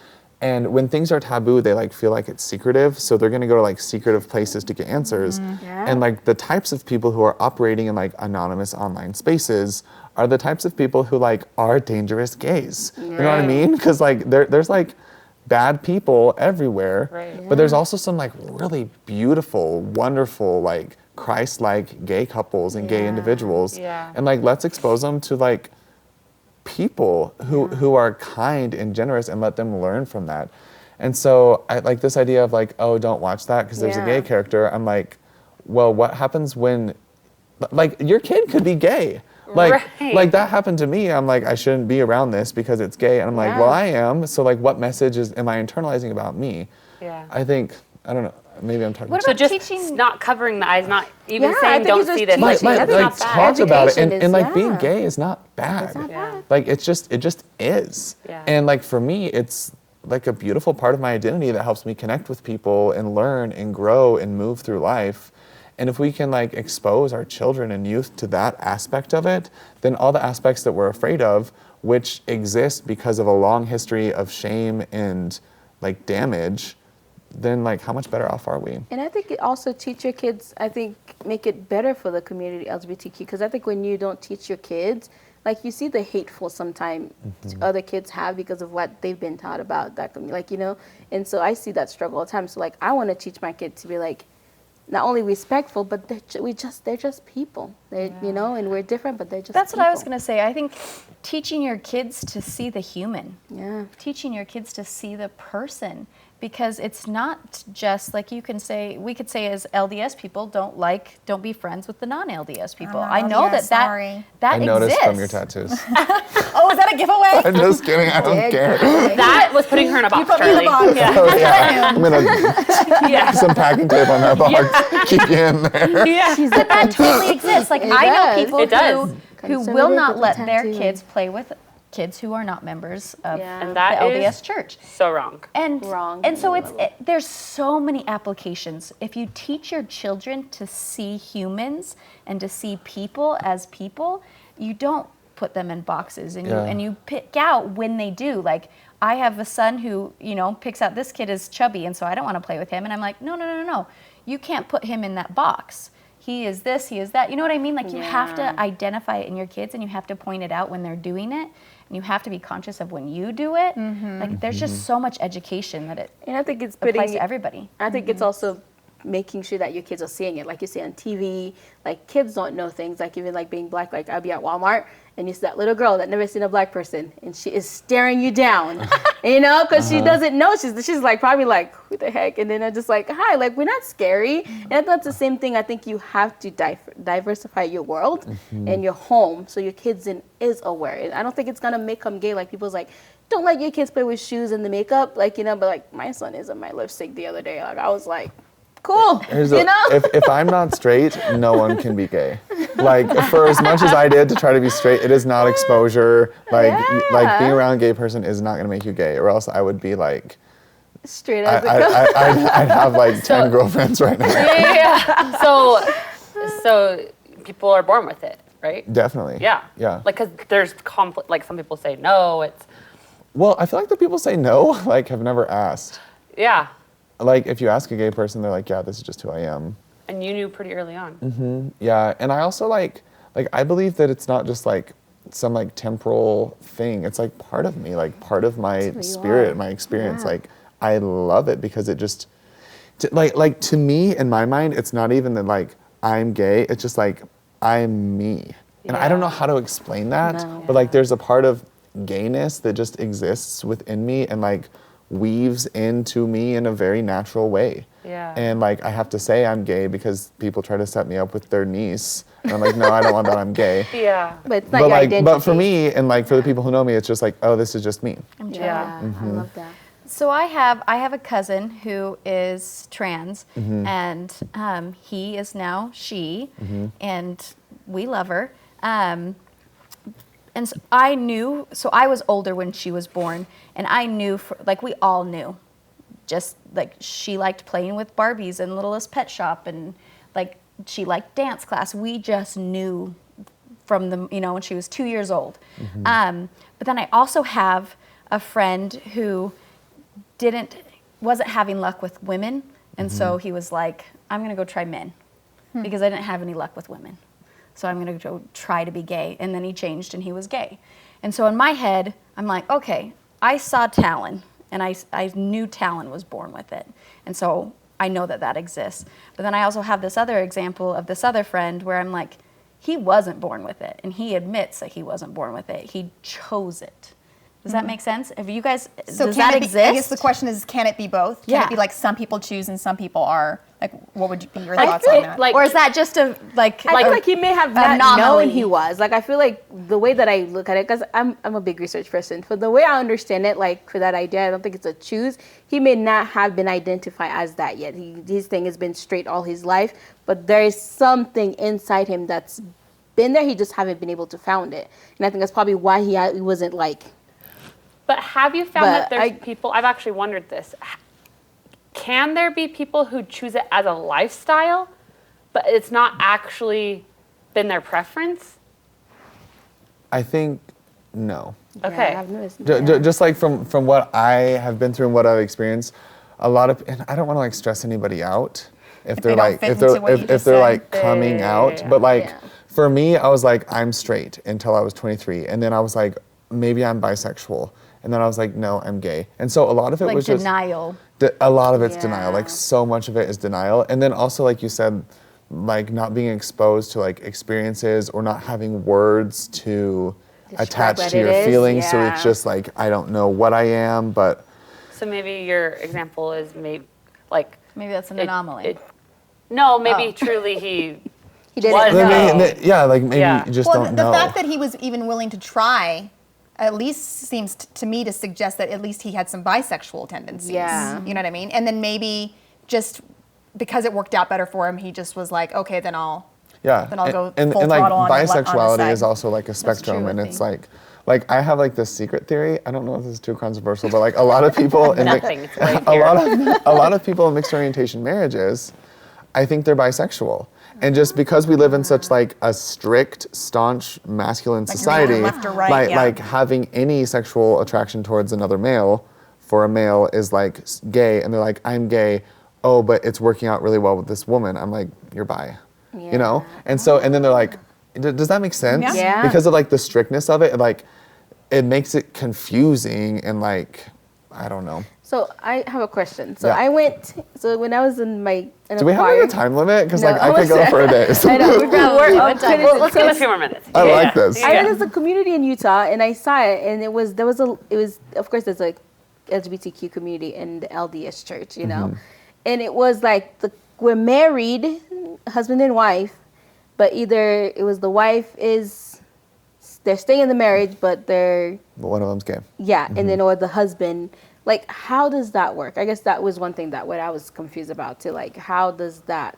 And when things are taboo, they like feel like it's secretive. So they're gonna go to like secretive places to get answers. And like the types of people who are operating in like anonymous online spaces are the types of people who like are dangerous gays. You know what I mean? Because like there's like bad people everywhere. Right. But there's also some like really beautiful, wonderful, like Christ-like gay couples and gay individuals. Yeah. And like let's expose them to like people who are kind and generous and let them learn from that. And so I like this idea of like, oh, don't watch that because there's a gay character. I'm like, well, what happens when like your kid could be gay? Like that happened to me. I'm like, I shouldn't be around this because it's gay. And I'm like, well, I am. So like what message am I internalizing about me? Yeah. I think, I don't know. maybe I'm talking. What So about just teaching? not covering the eyes, not even Yeah, I saying think don't it's just see this. teaching. Like, I that's think not it's bad. talk about it, Education and is- like being yeah. gay is not bad. It's not bad. Like it just is. Yeah. And like for me, it's like a beautiful part of my identity that helps me connect with people and learn and grow and move through life. And if we can like expose our children and youth to that aspect of it, then all the aspects that we're afraid of, which exist because of a long history of shame and like damage, then like how much better off are we? And I think it also teach your kids, I think, make it better for the community LGBTQ. Because I think when you don't teach your kids, like you see the hateful sometimes other kids have because of what they've been taught about that community, like, you know. And so I see that struggle all the time. So like I want to teach my kids to be like, not only respectful, but they're just people. They're, you know, and we're different, but they're just That's people. what I was going to say. I think teaching your kids to see the human, Yeah. teaching your kids to see the person, because it's not just like we could say as LDS people don't be friends with the non-LDS people. not I know LDS, sorry. that I noticed exists. from your tattoos. Oh, is that a giveaway? I'm just kidding. I don't care. That was putting her in a box, put me in a Charlie. box. Yeah. Oh, yeah. I'm gonna Yeah. some packing tape on that box. Keep you in there. Yeah. But that totally exists. Like It I know does. people It does. who will Conservative not with let the their tattooing. kids play with kids who are not members of Yeah. And the that LDS is church. so wrong. And Wrong. and so there's so many applications. If you teach your children to see humans and to see people as people, you don't put them in boxes, and Yeah. you pick out when they do. Like I have a son who, you know, picks out this kid is chubby, and so I don't want to play with him, and I'm like, no, you can't put him in that box. He is this, he is that. You know what I mean? Like you have Yeah. to identify it in your kids, and you have to point it out when they're doing it, and you have to be conscious of when you do it. Like there's just so much education that it And I think it's applies putting to everybody. I think it's also making sure that your kids are seeing it, like you see on TV. Like kids don't know things, like even like being black. Like I'll be at Walmart and you see that little girl that never seen a black person, and she is staring you down, you know, because she doesn't know. She's like probably like, who the heck? And then I'm just like, hi, like we're not scary. And that's the same thing. I think you have to diversify your world and your home so your kids is aware. And I don't think it's gonna make them gay. Like people's like, don't let your kids play with shoes and the makeup, like, you know. But like my son is on my lipstick the other day. Like I was like, cool, you know. If I'm not straight, no one can be gay. Like for as much as I did to try to be straight, it is not exposure. Like like being around a gay person is not gonna make you gay, or else I would be like, Straight as it goes. I'd have like 10 girlfriends right now. Yeah. So people are born with it, right? Definitely. Yeah. Yeah. Like, cause there's conflict. Like some people say no. It's Well, I feel like the people say no, like have never asked. yeah. Like if you ask a gay person, they're like, yeah, this is just who I am. And you knew pretty early on. Yeah, and I also like I believe that it's not just like some like temporal thing. It's like part of me, like part of my you spirit, are. my experience. Yeah. Like I love it because it just like to me in my mind, it's not even that like I'm gay. It's just like I'm me, and I don't know how to explain that. No. But like there's a part of gayness that just exists within me and like weaves into me in a very natural way. Yeah. And like I have to say I'm gay because people try to set me up with their niece. And I'm like, no, I don't want that, I'm gay. Yeah. But it's not But your like identity. but for me and like for the people who know me, it's just like, oh, this is just me. Yeah. I love that. So I have a cousin who is trans, and he is now she, and we love her. And so I was older when she was born, and I knew, like we all knew, just like she liked playing with Barbies and Littlest Pet Shop, and like she liked dance class. We just knew from the, you know, when she was 2 years old. But then I also have a friend who wasn't having luck with women, and so he was like, I'm gonna go try men, because I didn't have any luck with women. So I'm gonna go try to be gay. And then he changed and he was gay. And so in my head, I'm like, okay, I saw Talon, and I knew Talon was born with it. And so I know that exists. But then I also have this other example of this other friend where I'm like, he wasn't born with it. And he admits that he wasn't born with it. He chose it. Does that make sense? Have you guys, So does can that it be, exist? I guess the question is, can it be both? Can Yeah. it be like some people choose and some people are, like, what would be your I thoughts feel on that? like or is that just a, like, I feel like he may have not anomaly. known he was. Like, I feel like the way that I look at it, because I'm a big research person, but the way I understand it, like, for that idea, I don't think it's a choose. He may not have been identified as that yet. His thing has been straight all his life, but there is something inside him that's been there. He just haven't been able to found it. And I think that's probably why he wasn't, like... But have you found that But there's I- people, I've actually wondered this, can there be people who choose it as a lifestyle, but it's not actually been their preference? I think no. Okay. Yeah, I've noticed Just like from what I have been through and what I've experienced, a lot of, and I don't want to like stress anybody out if they they're don't like fit if they're into what you if just they're said. like coming out, Yeah. but like Yeah. for me, I was like I'm straight until I was 23, and then I was like maybe I'm bisexual, and then I was like no, I'm gay, and so a lot of it like was just denial. a lot of it's denial. Yeah. Like so much of it is denial, and then also like you said, like not being exposed to like experiences or not having words to Describe attach what to it your is, feelings. So yeah. it's just like I don't know what I am, but So maybe your example is maybe like... Maybe that's an it- anomaly. no, maybe Oh. truly he didn't was know. gay. yeah, like maybe Yeah. you just Well, don't the know. fact that he was even willing to try at least seems to me to suggest that at least he had some bisexual tendencies. Yeah. You know what I mean? And then maybe just because it worked out better for him, he just was like, okay, then I'll Then I'll go and full like throttle on the bisexuality side. is also like a spectrum, true, and I it's think. like I have like this secret theory. I don't know if this is too controversial, but like a lot of people in Nothing, it's right a here. lot of people in mixed orientation marriages, I think they're bisexual. And just because we live in such like a strict, staunch masculine you're society, either left or right, like, yeah. like having any sexual attraction towards another male for a male is like gay, and they're like, I'm gay. Oh, but it's working out really well with this woman. I'm like, you're bi, you know? And so, and then they're like, does that make sense? Yeah. Yeah. Because of like the strictness of it, like it makes it confusing and like, I don't know. So I have a question. So Yeah. when I was in my Do we have like a time limit? Because like No, I could go for a day. I know, we're Let's give it a few more minutes. I like this. I went as a community in Utah, and I saw it, and it was of course there's a LGBTQ community in the LDS church, you know, and it was like we're married, husband and wife, but either it was the wife they're staying in the marriage, but they're But one of them's gay. and then or the husband. Like, how does that work? I guess that was one thing that what I was confused about too. Like, how does that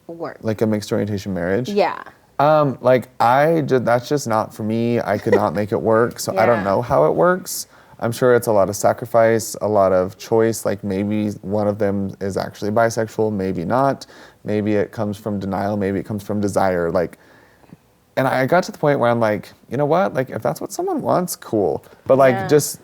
work? Like a mixed orientation marriage. Yeah. Like that's just not for me. I could not make it work. So I don't Yeah. know how it works. I'm sure it's a lot of sacrifice, a lot of choice. Like maybe one of them is actually bisexual, maybe not. Maybe it comes from denial, maybe it comes from desire. Like, and I got to the point where I'm like, you know what? Like if that's what someone wants, cool. But like Yeah. just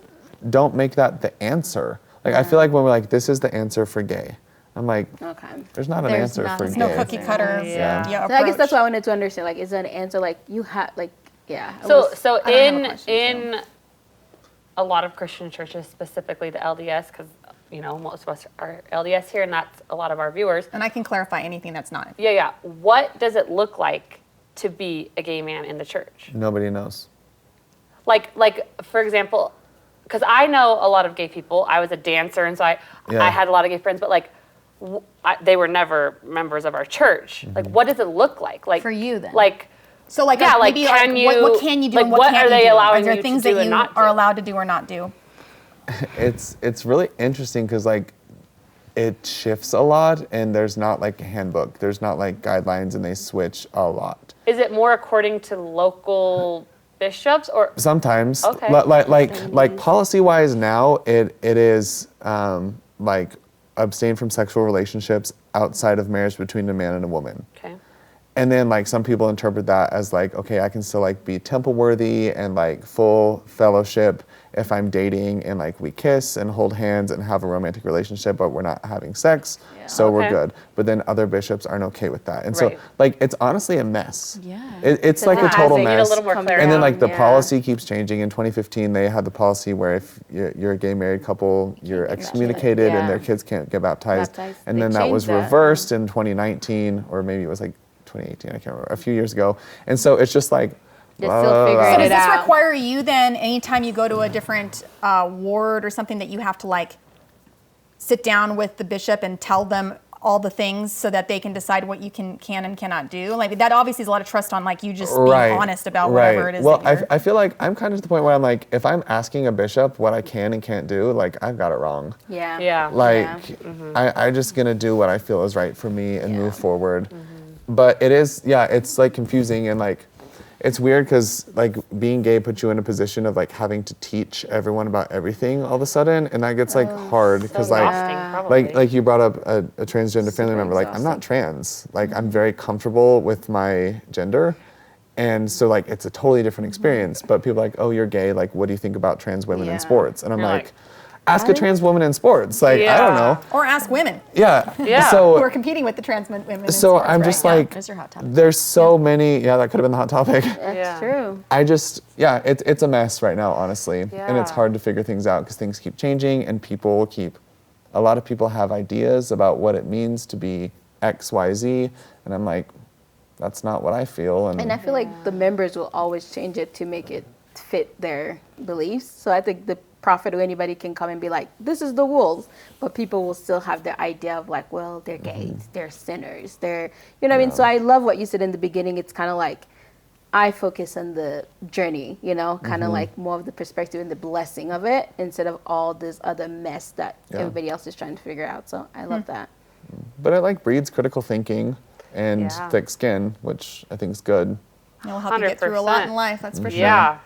don't make that the answer. Like I feel like when we're like, this is the answer for gay. I'm like, Okay. there's not an There's answer not- for there's gay. no cookie cutter Yeah. approach. So I guess that's what I wanted to understand. Like, is there an answer? Like, you have like, yeah. I So was- so I don't have a in question, so. a lot of Christian churches, specifically the LDS, because you know most of us are LDS here, and that's a lot of our viewers. And I can clarify anything that's not. Yeah. What does it look like to be a gay man in the church? Nobody knows. Like for example, because I know a lot of gay people. I was a dancer, and so I had a lot of gay friends, but like they were never members of our church. Like, what does it look like? Like For you, then. Like So like, Yeah, like, maybe can what you- can you do like, and what what can't are they you do? allowing Are there you to things do that and you not are do? allowed to do or not do? It's really interesting because like it shifts a lot, and there's not like a handbook. There's not like guidelines, and they switch a lot. is it more according to local bishops or? Sometimes, Okay. like policy wise now, it is like abstain from sexual relationships outside of marriage between a man and a woman. Okay. And then like some people interpret that as like, okay, I can still like be temple worthy and like full fellowship if I'm dating and like we kiss and hold hands and have a romantic relationship, but we're not having sex, so we're Okay. good. But then other bishops aren't okay with that. And Right. so like it's honestly a mess. Yeah. It's like a Yeah, total they need a mess. little more clarity. And then like the Yeah. policy keeps changing. In 2015, they had the policy where if you're a gay married couple, you're excommunicated and Yeah. their kids can't get baptized. Baptized. And They then that was changed that. reversed in 2019, or maybe it was like 2018, I can't remember, a few years ago. And so it's just like, They're still figuring So does it this out. require you then, anytime you go to a different ward or something, that you have to like sit down with the bishop and tell them all the things so that they can decide what you can and cannot do? Like that obviously is a lot of trust on like you just being honest about whatever it is. Well, that you're... I feel like I'm kind of to the point where I'm like, if I'm asking a bishop what I can and can't do, like I've got it wrong. Yeah. Yeah. Like I'm just gonna do what I feel is right for me and move forward. But it is, it's like confusing and like it's weird because like being gay puts you in a position of like having to teach everyone about everything all of a sudden, and that gets like hard because like you brought up a transgender family member. Like I'm not trans. Like I'm very comfortable with my gender, and so like it's a totally different experience. But people are like, oh, you're gay. Like what do you think about trans women in sports? And I'm You're like, ask a trans woman in sports. Like I don't know. Or ask women Yeah. So who are competing with the trans women. in so sports, I'm right? just like, Those are hot topics. there's so many. Yeah, that could have been the hot topic. That's true. I just, it's a mess right now, honestly. And it's Yeah. hard to figure things out because things keep changing and a lot of people have ideas about what it means to be X, Y, Z. And I'm like, that's not what I feel. And I feel like the members will always change it to make it fit their beliefs. So I think the prophet or anybody can come and be like, this is the rules, but people will still have their idea of like, well, they're gays, they're sinners, they're, you know what I mean? So I love what you said in the beginning. It's kind of like, I focus on the journey, you know, kind of like more of the perspective and the blessing of it instead of all this other mess that everybody else is trying to figure out. So I love that. But it like breeds critical thinking and Yeah. thick skin, which I think is good. It'll help you get through a lot in 100%. life, that's for sure. Yeah.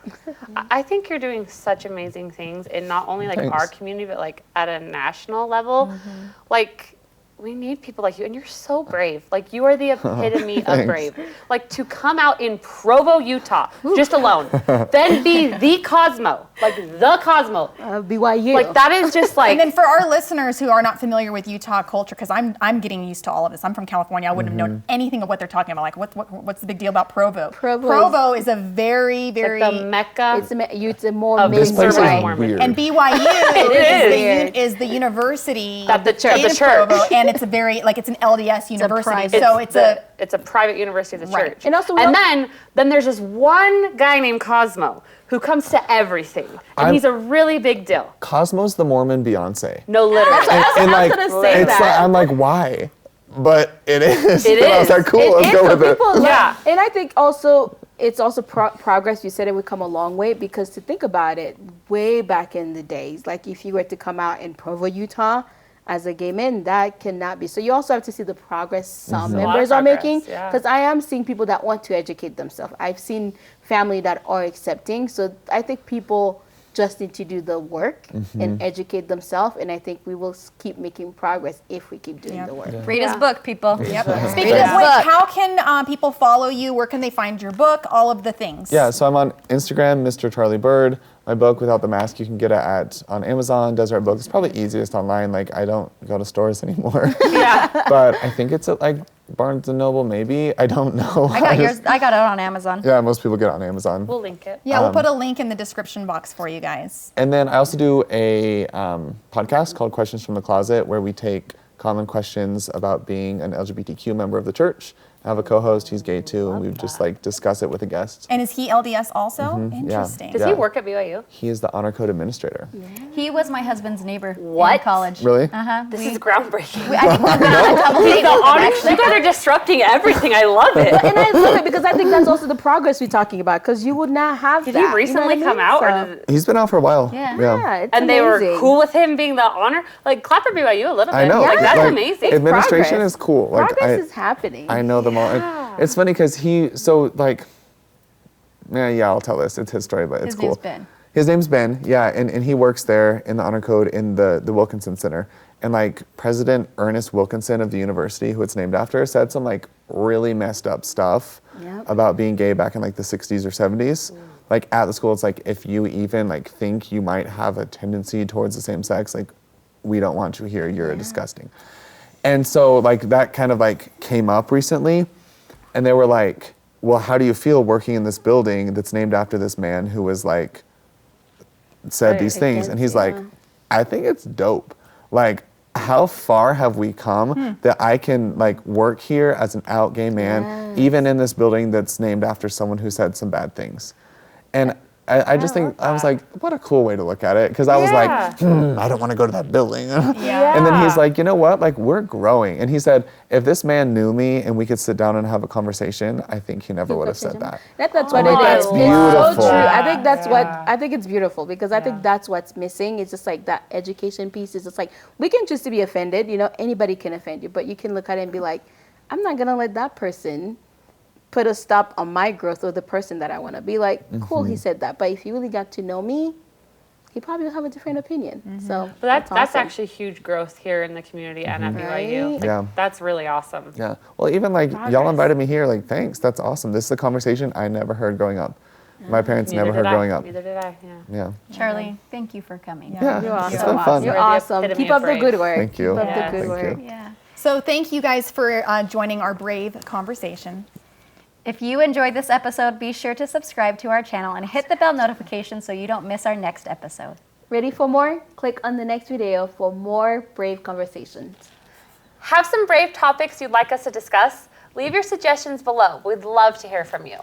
I think you're doing such amazing things in not only like Thanks. our community, but like at a national level. Like we need people like you, and you're so brave. Like you are the epitome of Thanks. brave. Like to come out in Provo, Utah, just alone, then be the Cosmo, like the Cosmo. BYU. Like that is just like. And then for our listeners who are not familiar with Utah culture, because I'm getting used to all of this. I'm from California. I wouldn't have known anything of what they're talking about. Like what's the big deal about Provo? Provo is a very, very like the Mecca. it's a more Of This place Right. is weird. and BYU is the university Of the church. in Of the church. Provo, and it's a very it's an LDS university. private- So it's a private university of the Right. church. And also then there's this one guy named Cosmo who comes to everything, and he's a really big deal. Cosmo's the Mormon Beyonce. No, literally. And like, gonna say it's that. like, I'm like, why? But it is. It And I was is. like, cool, let's is, go so with it. people Yeah. And I think also it's also progress. You said it would come a long way because to think about it, way back in the days, like if you were to come out in Provo, Utah, as a gay man, that cannot be. So you also have to see the progress some members are progress, making. yeah. Because I am seeing people that want to educate themselves. I've seen family that are accepting. So I think people just need to do the work and educate themselves. And I think we will keep making progress if we keep doing the work. Read his book, people. Yep. Speaking of which, how can people follow you? Where can they find your book? All of the things. Yeah, so I'm on Instagram, Mr. Charlie Bird. My book, Without the Mask, you can get it on Amazon, Desert Book. It's probably easiest online. Like, I don't go to stores anymore. Yeah. But I think it's at, like, Barnes & Noble, maybe. I don't know. I got yours. I got it on Amazon. Yeah, most people get it on Amazon. We'll link it. Yeah, we'll put a link in the description box for you guys. And then I also do a podcast called Questions from the Closet, where we take common questions about being an LGBTQ member of the church. I have a co-host, he's gay too, and we just like discuss it with a guest. And is he LDS also? Interesting. Does he work at BYU? He is the honor code administrator. He was my husband's neighbor What? in college. Really? Uh-huh. This is groundbreaking. I think we've been on a couple The dates. honors, you guys are disrupting everything. I love it. And I love it because I think that's also the progress we're talking about because you would not have Did that. he you know recently what I come mean? out? So- Or did He's been out for a while. Yeah. yeah, it's and they were amazing. cool with him being the honor? Like, clap for BYU a little bit. I know. Like, that's like, amazing. Administration progress. is cool. Like, Progress is happening. I know them all. It's funny because I'll tell this. It's his story, but it's His cool. name's Ben. His name's Ben, yeah, and he works there in the honor code in the Wilkinson Center. And like President Ernest Wilkinson of the university, who it's named after, said some like really messed up stuff Yep. about being gay back in like the 60s or 70s. Like at the school, it's like if you even like think you might have a tendency towards the same sex, like we don't want you here. You're disgusting. And so like that kind of like came up recently, and they were like, well, how do you feel working in this building that's named after this man who was like said these things? And he's like, I think it's dope. Like, how far have we come that I can like work here as an out gay man, even in this building that's named after someone who said some bad things. And I just think, I was like, what a cool way to look at it. Because I was like, I don't want to go to that building. And then he's like, you know what? Like, we're growing. And he said, if this man knew me and we could sit down and have a conversation, I think he never would have said that. That's what it that's is. beautiful. It's so true. I think that's what, I think it's beautiful because I think that's what's missing. It's just like that education piece is just like, we can choose to be offended. You know, anybody can offend you, but you can look at it and be like, I'm not going to let that person put a stop on my growth or the person that I want to be. Like, cool, he said that. But if you really got to know me, he probably will have a different opinion. So But that's awesome. actually huge growth here in the community and at BYU. Right? Like, Yeah. That's really awesome. Yeah. Well, even like y'all invited me here, like, thanks. That's awesome. This is a conversation I never heard growing up. My parents Neither never heard did I. growing up. Neither did I, yeah. Yeah. Charlie, thank you for coming. Yeah. You're awesome. It's been fun. You're You're the awesome. epitome Keep of up the brave. good work. Thank you. Keep up Yes. the good Thank work. you. Yeah. So thank you guys for joining our brave conversation. If you enjoyed this episode, be sure to subscribe to our channel and hit the bell notification so you don't miss our next episode. Ready for more? Click on the next video for more brave conversations. Have some brave topics you'd like us to discuss? Leave your suggestions below. We'd love to hear from you.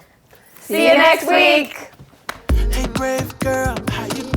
See you next week. Hey, brave girl, how you